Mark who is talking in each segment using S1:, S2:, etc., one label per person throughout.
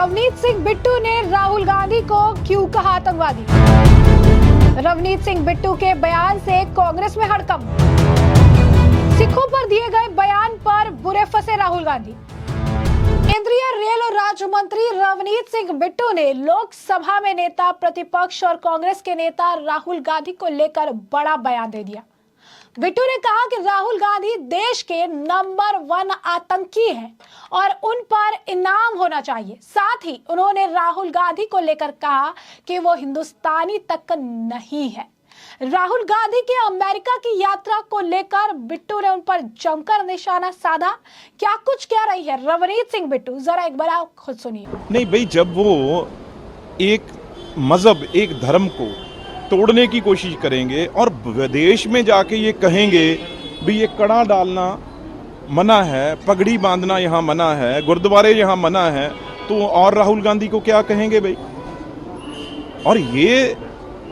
S1: रवनीत सिंह बिट्टू ने राहुल गांधी को क्यों कहा आतंकवादी? रवनीत सिंह बिट्टू के बयान से कांग्रेस में हड़कंप। सिखों पर दिए गए बयान पर बुरे फंसे राहुल गांधी। केंद्रीय रेल और राज्य मंत्री रवनीत सिंह बिट्टू ने लोकसभा में नेता प्रतिपक्ष और कांग्रेस के नेता राहुल गांधी को लेकर बड़ा बयान दे दिया। बिट्टू ने कहा कि राहुल गांधी देश के नंबर 1 आतंकी हैं और उन पर इनाम होना चाहिए। साथ ही उन्होंने राहुल गांधी को लेकर कहा कि वो हिंदुस्तानी तक नहीं है। राहुल गांधी के अमेरिका की यात्रा को लेकर बिट्टू ने उन पर जमकर निशाना साधा। क्या कुछ कह रही है रवनीत सिंह बिट्टू, जरा एक बार आप खुद सुनिए।
S2: नहीं भाई, जब वो एक मजहब, एक धर्म को तोड़ने की कोशिश करेंगे और विदेश में जाके ये कहेंगे भी ये कड़ा डालना मना है, पगड़ी बांधना यहाँ मना है, गुरुद्वारे यहाँ मना है, तो और राहुल गांधी को क्या कहेंगे भाई? और ये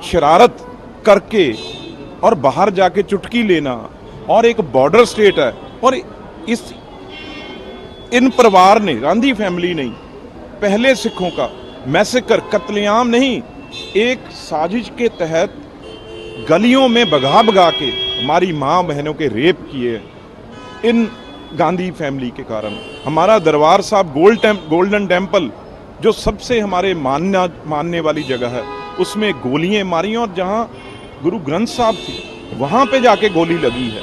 S2: शरारत करके और बाहर जाके चुटकी लेना, और एक बॉर्डर स्टेट है, और इन परिवार ने, गांधी फैमिली ने पहले सिखों का मैसेकर, कत्लेआम नहीं, एक साजिश के तहत गलियों में भगा भगा के हमारी माँ बहनों के रेप किए। इन गांधी फैमिली के कारण हमारा दरबार साहब गोल्डन टेम्पल, जो सबसे हमारे मानने वाली जगह है, उसमें गोलियां मारी, और जहां गुरु ग्रंथ साहब थी वहां पे जाके गोली लगी है।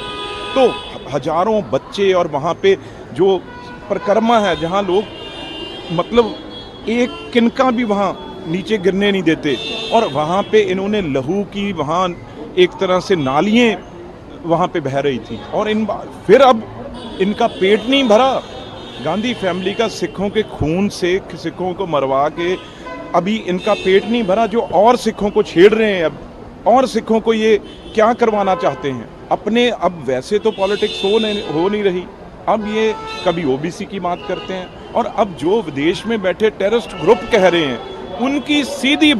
S2: तो हजारों बच्चे, और वहां पे जो परिक्रमा है जहां लोग मतलब एक किनका भी वहां नीचे गिरने नहीं देते, और वहां पे इन्होंने लहू की, वहां एक तरह से नालियां वहां पे बह रही थी, और फिर अब इनका पेट नहीं भरा गांधी फैमिली का, सिखों के खून से सिखों को मरवा के अभी इनका पेट नहीं भरा, जो और सिखों को छेड़ रहे हैं अब, और सिखों को ये क्या करवाना चाहते हैं अपने। अब वैसे तो पॉलिटिक्स हो नहीं रही, अब ये कभी ओबीसी की बात करते हैं, और अब जो विदेश में बैठे टेररिस्ट ग्रुप कह रहे हैं उनकी सीधी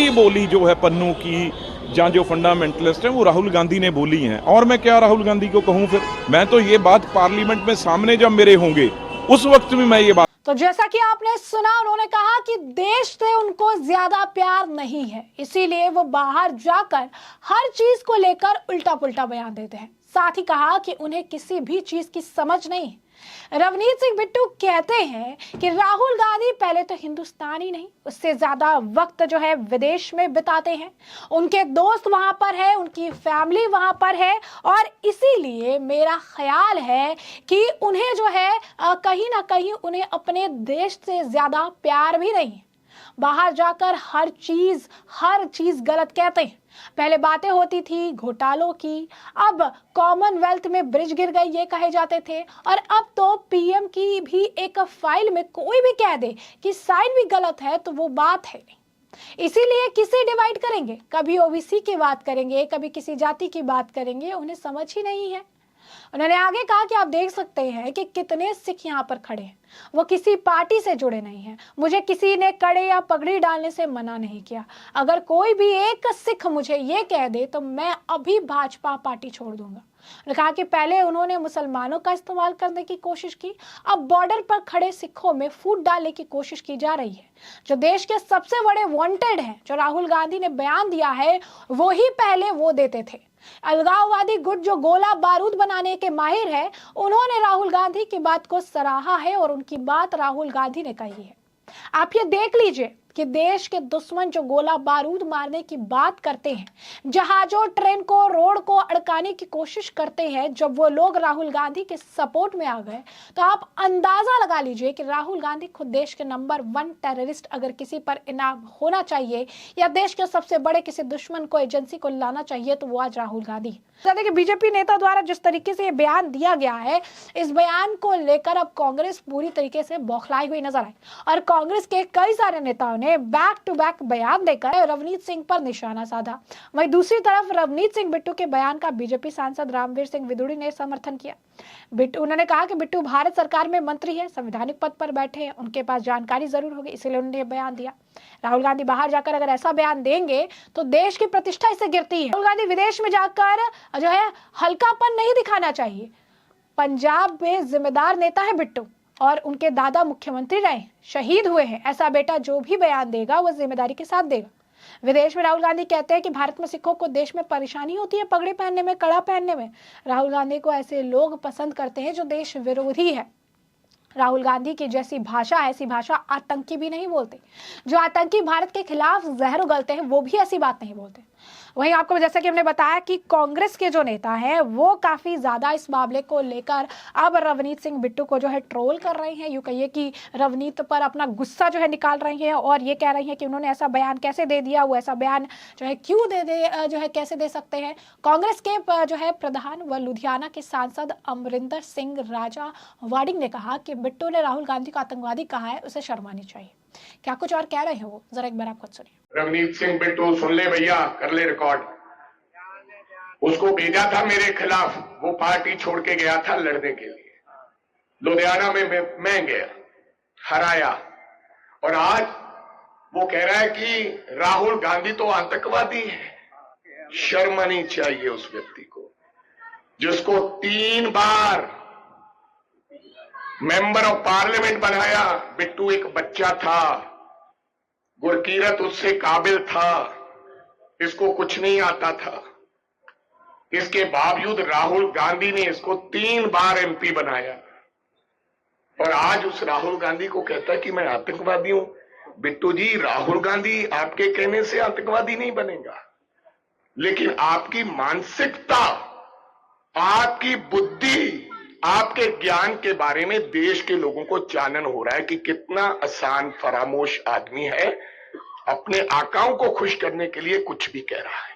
S2: बोली जो है पन्नू की, जहाँ जो फंडामेंटलिस्ट हैं वो राहुल गांधी ने बोली हैं। और मैं क्या राहुल गांधी को कहूँ फिर? मैं तो ये बात पार्लियामेंट में सामने जब मेरे होंगे उस वक्त भी मैं ये बात।
S1: तो जैसा कि आपने सुना, उन्होंने कहा कि देश से उनको ज्यादा प्यार नहीं है, इसीलिए वो बाहर जाकर हर चीज को लेकर उल्टा पुल्टा बयान देते हैं। साथ ही कहा कि उन्हें किसी भी चीज की समझ नहीं है। रवनीत सिंह बिट्टू कहते हैं कि राहुल गांधी पहले तो हिंदुस्तानी नहीं, उससे ज्यादा वक्त जो है विदेश में बिताते हैं, उनके दोस्त वहां पर है, उनकी फैमिली वहां पर है, और इसीलिए मेरा ख्याल है कि उन्हें जो है कहीं ना कहीं उन्हें अपने देश से ज्यादा प्यार भी नहीं है। बाहर जाकर हर चीज गलत कहते हैं। पहले बातें होती थी घोटालों की, अब कॉमनवेल्थ में ब्रिज गिर गई ये कहे जाते थे, और अब तो पीएम की भी एक फाइल में कोई भी कह दे कि साइन भी गलत है तो वो बात है नहीं। इसीलिए किसे डिवाइड करेंगे, कभी ओबीसी की बात करेंगे, कभी किसी जाति की बात करेंगे, उन्हें समझ ही नहीं है। उन्होंने आगे कहा कि आप देख सकते हैं कि कितने सिख यहाँ पर खड़े हैं, वो किसी पार्टी से जुड़े नहीं हैं। मुझे किसी ने कड़े या पगड़ी डालने से मना नहीं किया। अगर कोई भी एक सिख मुझे ये कह दे तो मैं अभी भाजपा पार्टी छोड़ दूंगा। उन्होंने कहा कि पहले उन्होंने मुसलमानों का इस्तेमाल करने की कोशिश की, अब बॉर्डर पर खड़े सिखों में फूट डालने की कोशिश की जा रही है। जो देश के सबसे बड़े वांटेड हैं, जो राहुल गांधी ने बयान दिया है, वो ही पहले वो देते थे। अलगाववादी गुट जो गोला बारूद बनाने के माहिर है, उन्होंने राहुल गांधी की बात को सराहा है, और उनकी बात राहुल गांधी ने कही है। आप ये देख लीजिए कि देश के दुश्मन जो गोला बारूद मारने की बात करते हैं, जहाजों, ट्रेन को, रोड को अड़काने की कोशिश करते हैं, जब वो लोग राहुल गांधी के सपोर्ट में आ गए, तो आप अंदाजा लगा लीजिए कि राहुल गांधी खुद देश के नंबर 1 टेररिस्ट अगर किसी पर इनाम होना चाहिए, या देश के सबसे बड़े किसी दुश्मन को, एजेंसी को लाना चाहिए, तो वो आज राहुल गांधी। कि बीजेपी नेता द्वारा जिस तरीके से ये बयान दिया गया है, इस बयान को लेकर अब कांग्रेस पूरी तरीके से बौखलाई हुई नजर आई, और कांग्रेस के कई सारे नेताओं ने बैक टू बैक बयान देकर रवनीत सिंह पर निशाना साधा। वहीं दूसरी तरफ रवनीत सिंह बिट्टू के बयान का बीजेपी सांसद रामवीर सिंह विदुड़ी ने समर्थन किया। उन्होंने कहा कि बिट्टू भारत सरकार में मंत्री है, संवैधानिक पद पर बैठे हैं, उनके पास जानकारी जरूर होगी, इसलिए उन्होंने बयान दिया। राहुल गांधी बाहर जाकर अगर ऐसा बयान देंगे तो देश की प्रतिष्ठा इससे गिरती है। राहुल गांधी विदेश में जाकर जो है हल्कापन नहीं दिखाना चाहिए। पंजाब में जिम्मेदार नेता है बिट्टू, और उनके दादा मुख्यमंत्री रहे, शहीद हुए हैं, ऐसा बेटा जो भी बयान देगा वो जिम्मेदारी के साथ देगा। विदेश में राहुल गांधी कहते हैं कि भारत में सिखों को देश में परेशानी होती है पगड़ी पहनने में, कड़ा पहनने में। राहुल गांधी को ऐसे लोग पसंद करते हैं जो देश विरोधी है। राहुल गांधी की जैसी भाषा, ऐसी भाषा आतंकी भी नहीं बोलते। जो आतंकी भारत के खिलाफ जहर उगलते हैं वो भी ऐसी बात नहीं बोलते। वहीं आपको जैसा कि हमने बताया कि कांग्रेस के जो नेता हैं वो काफी ज्यादा इस मामले को लेकर अब रवनीत सिंह बिट्टू को जो है ट्रोल कर रहे हैं। यूं कहिए कि रवनीत पर अपना गुस्सा जो है निकाल रहे हैं और ये कह रही हैं कि उन्होंने ऐसा बयान कैसे दे दिया, वो ऐसा बयान जो है क्यों जो है कैसे दे सकते हैं। कांग्रेस के जो है प्रधान व लुधियाना के सांसद अमरिंदर सिंह राजा वाडिंग ने कहा कि बिट्टू ने राहुल गांधी को आतंकवादी कहा है, उसे शर्म आनी चाहिए। क्या कुछ और कह रहे हैं वो, जरा एक बार आप खुद सुनिए।
S3: रवनीत सिंह बिट्टू सुन ले भैया, कर ले रिकॉर्ड। उसको भेजा था मेरे खिलाफ, वो पार्टी छोड़ के गया था लड़ने के लिए। लुधियाना में मैं गया, हराया, और आज वो कह रहा है कि राहुल गांधी तो आतंकवादी है। शर्म आनी चाहिए उस व्यक्ति को जिसको 3 बार मेंबर ऑफ पार्लियामेंट बनाया। बिट्टू एक बच्चा था, गुरकीरत उससे काबिल था, इसको कुछ नहीं आता था। इसके बावजूद राहुल गांधी ने इसको 3 बार एमपी बनाया और आज उस राहुल गांधी को कहता है कि मैं आतंकवादी हूं। बिट्टू जी, राहुल गांधी आपके कहने से आतंकवादी नहीं बनेगा, लेकिन आपकी मानसिकता, आपकी बुद्धि, आपके ज्ञान के बारे में देश के लोगों को चानन हो रहा है कि कितना आसान फरामोश आदमी है, अपने आकाओं को खुश करने के लिए कुछ भी कह रहा है।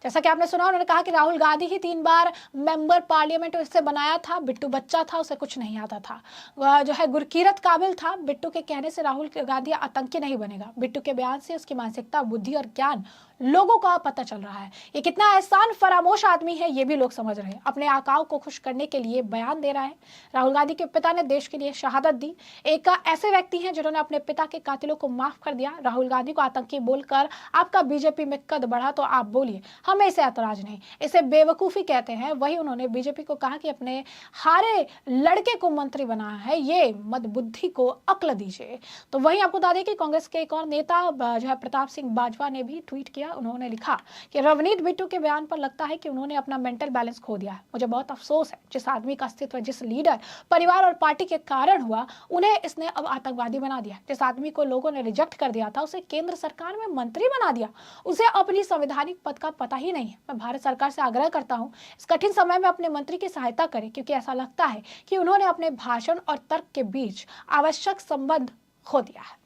S1: जैसा कि आपने सुना, उन्होंने कहा कि राहुल गांधी ही 3 बार मेंबर पार्लियामेंट उससे बनाया था, बिट्टू बच्चा था, उसे कुछ नहीं आता था, वह जो है गुरकीरत काबिल था। बिट्टू के कहने से राहुल गांधी आतंकी नहीं बनेगा। बिट्टू के बयान से उसकी मानसिकता, बुद्धि और ज्ञान लोगों को पता चल रहा है। ये कितना एहसान फरामोश आदमी है ये भी लोग समझ रहे हैं। अपने आकाओं को खुश करने के लिए बयान दे रहा है। राहुल गांधी के पिता ने देश के लिए शहादत दी। एक ऐसे व्यक्ति हैं जिन्होंने अपने पिता के कातिलों को माफ कर दिया। राहुल गांधी को आतंकी बोलकर आपका बीजेपी में कद बढ़ा तो आप बोलिए, हमें इसे ऐतराज नहीं, इसे बेवकूफी कहते हैं। वही उन्होंने बीजेपी को कहा कि अपने हारे लड़के को मंत्री बनाया है, ये मद बुद्धि को अक्ल दीजिए। तो वहीं आपको बता दें कि कांग्रेस के एक और नेता जो है प्रताप सिंह बाजवा ने भी ट्वीट किया। उन्होंने लिखा कि रवनीत बिट्टू के बयान पर लगता है कि उन्होंने अपना मेंटल बैलेंस खो दिया है। मुझे बहुत अफसोस है, जिस आदमी का अस्तित्व जिस लीडर, परिवार और पार्टी के कारण हुआ, उन्हें इसने अब आतंकवादी बना दिया। जिस आदमी को लोगों ने रिजेक्ट कर दिया था, उसे केंद्र सरकार में मंत्री बना दिया। उसे अपनी संवैधानिक पद का पता ही नहीं है। मैं भारत सरकार से आग्रह करता हूं, इस कठिन समय में अपने मंत्री की सहायता करें, क्योंकि ऐसा लगता है कि उन्होंने अपने भाषण और तर्क के बीच आवश्यक संबंध खो दिया है।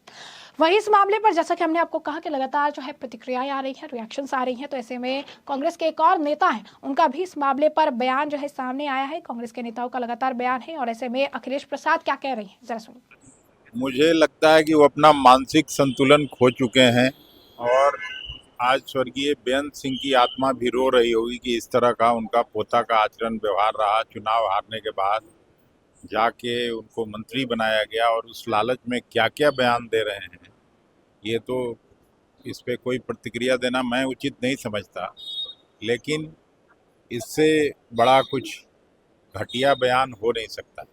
S1: वहीं इस मामले पर जैसा कि हमने आपको कहा कि लगातार जो है प्रतिक्रियाएं आ रही हैं, रिएक्शंस आ रही हैं, तो ऐसे में कांग्रेस के एक और नेता हैं, उनका भी इस मामले पर बयान जो है सामने आया है। कांग्रेस के नेताओं का लगातार बयान है और ऐसे में अखिलेश प्रसाद क्या कह रही हैं, जरा सुनिए।
S4: मुझे लगता है कि वो अपना मानसिक संतुलन खो चुके हैं और आज स्वर्गीय बेअंत सिंह की आत्मा भी रो रही होगी कि इस तरह का उनका पोता का आचरण व्यवहार रहा। चुनाव हारने के बाद जाके उनको मंत्री बनाया गया और उस लालच में क्या क्या बयान दे रहे हैं, ये तो इस पे कोई प्रतिक्रिया देना मैं उचित नहीं समझता। लेकिन इससे बड़ा कुछ घटिया बयान हो नहीं सकता।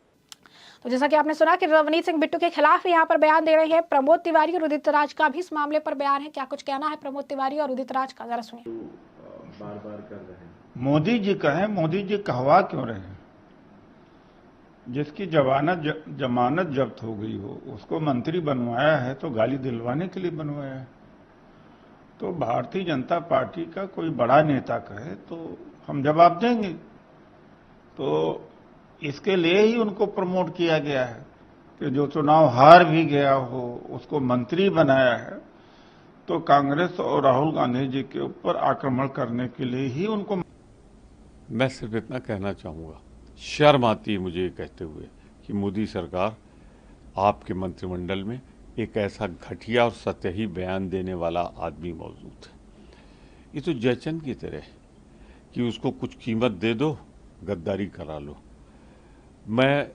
S1: तो जैसा कि आपने सुना कि रवनीत सिंह बिट्टू के खिलाफ यहाँ पर बयान दे रहे हैं प्रमोद तिवारी और उदित राज का भी इस मामले पर बयान है। क्या कुछ कहना है प्रमोद तिवारी और उदित राज का, जरा सुनिए।
S5: बार बार कर रहे हैं
S6: मोदी जी कहें, मोदी जी कहवा क्यों रहे हैं? जिसकी जमानत जब्त हो गई हो उसको मंत्री बनवाया है तो गाली दिलवाने के लिए बनवाया है। तो भारतीय जनता पार्टी का कोई बड़ा नेता कहे तो हम जवाब देंगे। तो इसके लिए ही उनको प्रमोट किया गया है कि जो चुनाव हार भी गया हो उसको मंत्री बनाया है। तो कांग्रेस और राहुल गांधी जी के ऊपर आक्रमण करने के लिए ही उनको।
S5: मैं सिर्फ इतना कहना चाहूँगा, शर्म आती है मुझे ये कहते हुए कि मोदी सरकार, आपके मंत्रिमंडल में एक ऐसा घटिया और सतही बयान देने वाला आदमी मौजूद है। ये तो जयचंद की तरह है कि उसको कुछ कीमत दे दो, गद्दारी करा लो। मैं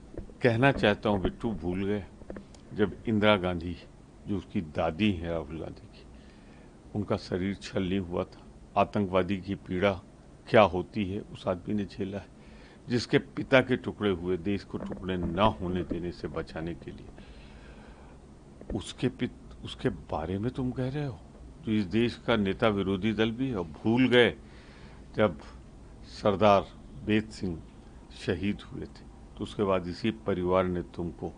S5: कहना चाहता हूँ, बिट्टू भूल गए जब इंदिरा गांधी, जो उसकी दादी है राहुल गांधी की, उनका शरीर छलनी हुआ था। आतंकवादी की पीड़ा क्या होती है उस आदमी ने झेला है। जिसके पिता के टुकड़े हुए देश को टुकड़े न होने देने से बचाने के लिए, उसके बारे में तुम कह रहे हो? तो इस देश का नेता विरोधी दल भी है और भूल गए जब सरदार बेद सिंह शहीद हुए थे तो उसके बाद इसी परिवार ने तुमको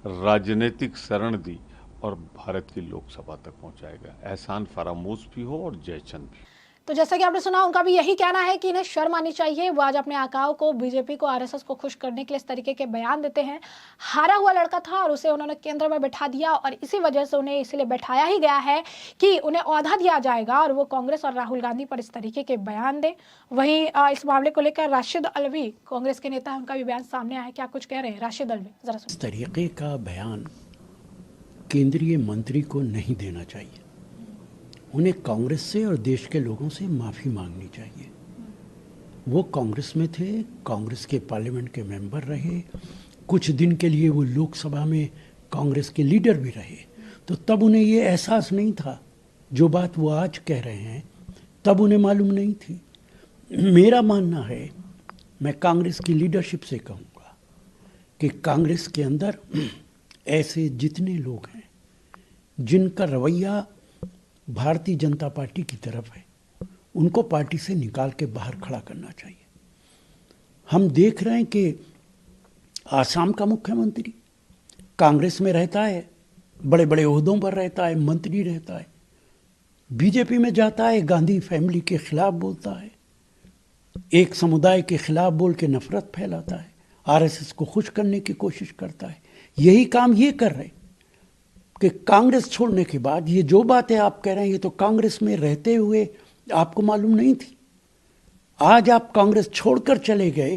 S5: राजनीतिक शरण दी और भारत की लोकसभा तक पहुंचाएगा। एहसान फरामोश भी हो और जयचंद भी।
S1: तो जैसा कि आपने सुना, उनका भी यही कहना है कि इन्हें शर्म आनी चाहिए। वो आज अपने आकाओं को, बीजेपी को, आरएसएस को खुश करने के लिए इस तरीके के बयान देते हैं। हारा हुआ लड़का था और उसे उन्होंने केंद्र में बैठा दिया और इसी वजह से उन्हें इसलिए बैठाया ही गया है कि उन्हें औहदा दिया जाएगा और वो कांग्रेस और राहुल गांधी पर इस तरीके के बयान दे। वहीं इस मामले को लेकर राशिद अल्वी, कांग्रेस के नेता, उनका भी बयान सामने आया है। क्या कुछ कह रहे हैं राशिद अल्वी, जरा सुनिए।
S7: इस तरीके का बयान केंद्रीय मंत्री को नहीं देना चाहिए। उन्हें कांग्रेस से और देश के लोगों से माफ़ी मांगनी चाहिए। वो कांग्रेस में थे, कांग्रेस के पार्लियामेंट के मेंबर रहे, कुछ दिन के लिए वो लोकसभा में कांग्रेस के लीडर भी रहे। तो तब उन्हें ये एहसास नहीं था, जो बात वो आज कह रहे हैं तब उन्हें मालूम नहीं थी। मेरा मानना है, मैं कांग्रेस की लीडरशिप से कहूँगा कि कांग्रेस के अंदर ऐसे जितने लोग हैं जिनका रवैया भारतीय जनता पार्टी की तरफ है, उनको पार्टी से निकाल के बाहर खड़ा करना चाहिए। हम देख रहे हैं कि आसाम का मुख्यमंत्री कांग्रेस में रहता है, बड़े बड़े ओहदों पर रहता है, मंत्री रहता है, बीजेपी में जाता है, गांधी फैमिली के खिलाफ बोलता है, एक समुदाय के खिलाफ बोल के नफरत फैलाता है, आरएसएस को खुश करने की कोशिश करता है। यही काम ये कर रहे कि कांग्रेस छोड़ने के बाद ये जो बातें आप कह रहे हैं, ये तो कांग्रेस में रहते हुए आपको मालूम नहीं थी। आज आप कांग्रेस छोड़कर चले गए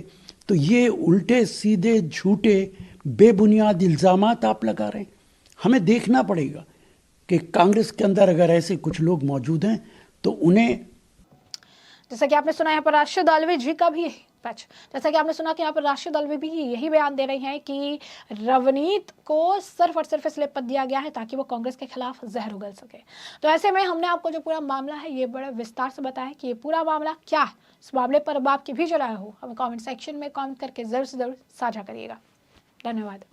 S7: तो ये उल्टे सीधे झूठे बेबुनियाद इल्जामात आप लगा रहे हैं। हमें देखना पड़ेगा कि कांग्रेस के अंदर अगर ऐसे कुछ लोग मौजूद हैं तो उन्हें,
S1: जैसा कि आपने सुना यहाँ पर राशिद अल्वी जी का भी जैसा कि आपने सुना कि यहाँ पर राशिद अल्वी भी यही बयान दे रही हैं कि रवनीत को सिर्फ और सिर्फ इसलिए पद दिया गया है ताकि वो कांग्रेस के खिलाफ जहर उगल सके। तो ऐसे में हमने आपको जो पूरा मामला है ये बड़े विस्तार से बताया कि ये पूरा मामला क्या है। इस मामले पर अब आपकी भी जो राय हो हमें कमेंट सेक्शन में कमेंट करके जरूर से जरूर साझा करिएगा। धन्यवाद।